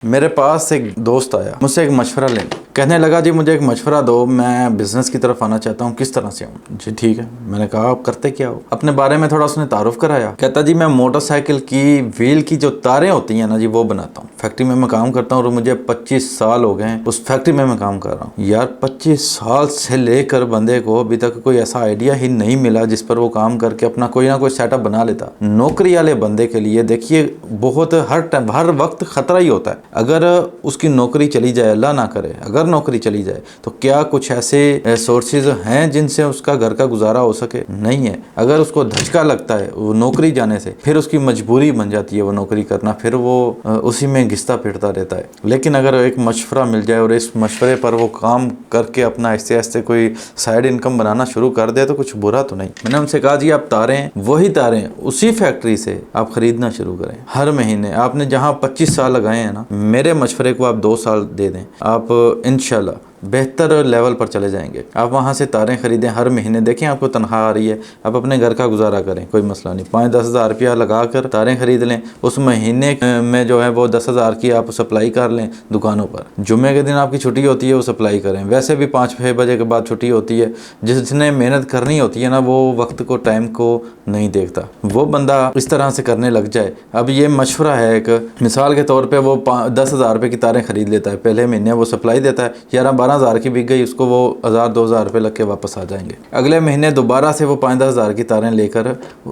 मेरे पास एक दोस्त आया, मुझसे एक मशवरा लेने। कहने लगा जी मुझे एक मशवरा दो, मैं बिज़नेस की तरफ आना चाहता हूँ, किस तरह से आऊँ। जी ठीक है। मैंने कहा आप करते क्या हो। अपने बारे में थोड़ा उसने तारुफ कराया। कहता जी मैं मोटरसाइकिल की व्हील की जो तारें होती हैं ना जी, वो बनाता हूँ। फैक्ट्री में मैं काम करता हूँ और मुझे 25 साल हो गए उस फैक्ट्री में मैं काम कर रहा हूँ। यार 25 साल से लेकर बंदे को अभी तक कोई ऐसा आइडिया ही नहीं मिला जिस पर वो काम करके अपना कोई ना कोई सेटअप बना लेता। नौकरी वाले बंदे के लिए देखिए बहुत हर टाइम हर वक्त खतरा ही होता है। अगर उसकी नौकरी चली जाए, अल्लाह ना करे, अगर नौकरी चली जाए तो क्या कुछ ऐसे सोर्सेज हैं जिनसे उसका घर का गुजारा हो सके? नहीं है। अगर उसको धचका लगता है वो नौकरी जाने से, फिर उसकी मजबूरी बन जाती है वो नौकरी करना, फिर वो उसी में घिसता फिरता रहता है। लेकिन अगर एक मशवरा मिल जाए और इस मशवरे पर वो काम करके अपना आहिस्ते आहिस्ते कोई साइड इनकम बनाना शुरू कर दे तो कुछ बुरा तो नहीं। मैंने उनसे कहा जी आप तारें, वही तारें उसी फैक्ट्री से आप खरीदना शुरू करें। हर महीने आपने जहाँ 25 साल लगाए हैं ना, मेरे मशवरे को आप 2 साल दे दें, आप इंशाल्लाह बेहतर लेवल पर चले जाएंगे। आप वहाँ से तारें खरीदें, हर महीने देखें आपको तनख्वाह आ रही है, आप अपने घर का गुजारा करें, कोई मसला नहीं। 5-10 हज़ार रुपया लगा कर तारें खरीद लें। उस महीने में जो है वो 10 हज़ार की आप सप्लाई कर लें दुकानों पर। जुम्मे के दिन आपकी छुट्टी होती है वो सप्लाई करें। वैसे भी 5-6 बजे के बाद छुट्टी होती है। जिसने मेहनत करनी होती है ना, वो वक्त को, टाइम को नहीं देखता। वो बंदा इस तरह से करने लग जाए। अब ये मशवरा है एक मिसाल के तौर पर, वो 10 हज़ार रुपये की तारें खरीद लेता है, पहले महीने वो सप्लाई देता है, 11-12 हज़ार की बिक गई, उसको वो 1000-2000 रुपये लग के वापस आ जाएंगे। अगले महीने दोबारा से वो 5-10 हज़ार की तारें लेकर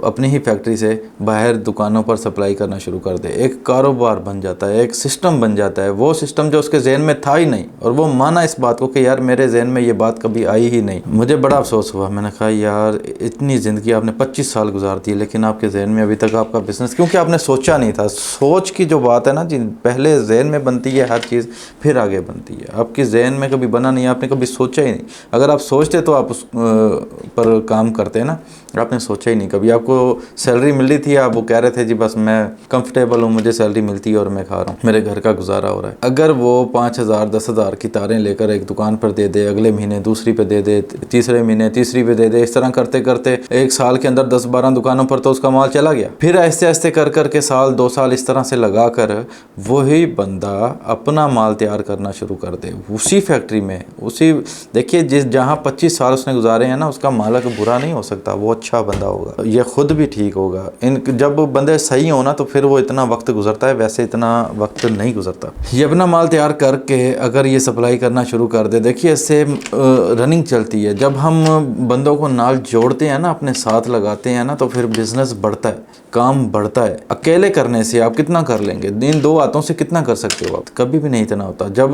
अपनी ही फैक्ट्री से बाहर दुकानों पर सप्लाई करना शुरू कर दे। एक कारोबार बन जाता है, एक सिस्टम बन जाता है। वो सिस्टम जो उसके जहन में था ही नहीं, और वो माना इस बात को कि यार मेरे जहन में ये बात कभी आई ही नहीं। मुझे बड़ा अफसोस हुआ। मैंने कहा यार इतनी ज़िंदगी आपने 25 साल गुजार दी, लेकिन आपके जहन में अभी तक आपका बिज़नेस, क्योंकि आपने सोचा नहीं था। सोच की जो बात है ना जी, पहले जहन में बनती है हर चीज़, फिर आगे बनती है। आपके जहन में कभी बना नहीं, आपने कभी सोचा ही नहीं। अगर आप सोचते तो आप उस पर काम करते ना, आपने सोचा ही नहीं कभी। आपको सैलरी मिल रही थी, आप वो कह रहे थे जी बस मैं कंफर्टेबल हूँ, मुझे सैलरी मिलती है और मैं खा रहा हूँ, मेरे घर का गुजारा हो रहा है। अगर वो 5,000-10 हज़ार की तारें लेकर एक दुकान पर दे दे, अगले महीने दूसरी पे दे दे, तीसरे महीने तीसरी पे दे दे, इस तरह करते करते एक साल के अंदर 10-12 दुकानों पर तो उसका माल चला गया। फिर आहिस्ते आहिस्ते कर करके साल 2 साल इस तरह से लगा कर वही बंदा अपना माल तैयार करना शुरू कर दे उसी फैक्ट्री में। उसी देखिए जहाँ 25 साल उसने गुजारे हैं ना, उसका मालिक बुरा नहीं हो सकता, वो अच्छा बंदा होगा, ये खुद भी ठीक होगा। जब बंदे सही हो ना तो फिर वो इतना वक्त गुजरता है, वैसे इतना वक्त नहीं गुजरता। ये अपना माल तैयार करके अगर ये सप्लाई करना शुरू कर दे, देखिए इससे रनिंग चलती है। जब हम बंदों को नाल जोड़ते हैं ना, अपने साथ लगाते हैं ना, तो फिर बिजनेस बढ़ता है, काम बढ़ता है। अकेले करने से आप कितना कर लेंगे? इन 2 हाथों से कितना कर सकते हो आप? कभी भी नहीं इतना होता। जब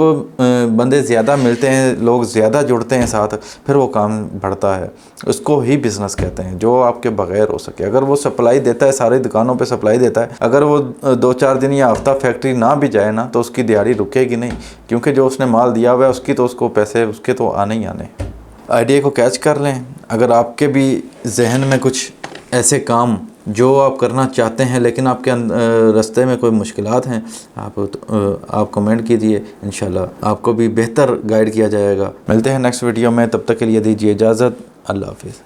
बंदे ज़्यादा मिलते हैं, लोग ज़्यादा जुड़ते हैं साथ, फिर वो काम बढ़ता है। उसको ही बिज़नेस कहते हैं, जो आपके बगैर हो सके। अगर वो सप्लाई देता है, सारी दुकानों पे सप्लाई देता है, अगर वो 2-4 दिन या हफ्ता फैक्ट्री ना भी जाए ना, तो उसकी दिहाड़ी रुकेगी नहीं, क्योंकि जो उसने माल दिया हुआ है उसकी तो उसको पैसे उसके तो आने ही आने। आइडिया को कैच कर लें। अगर आपके भी जहन में कुछ ऐसे काम जो आप करना चाहते हैं लेकिन आपके रास्ते में कोई मुश्किलात हैं, आप कमेंट कीजिए, इंशाल्लाह आपको भी बेहतर गाइड किया जाएगा। मिलते हैं नेक्स्ट वीडियो में, तब तक के लिए दीजिए इजाज़त। अल्लाह हाफिज़।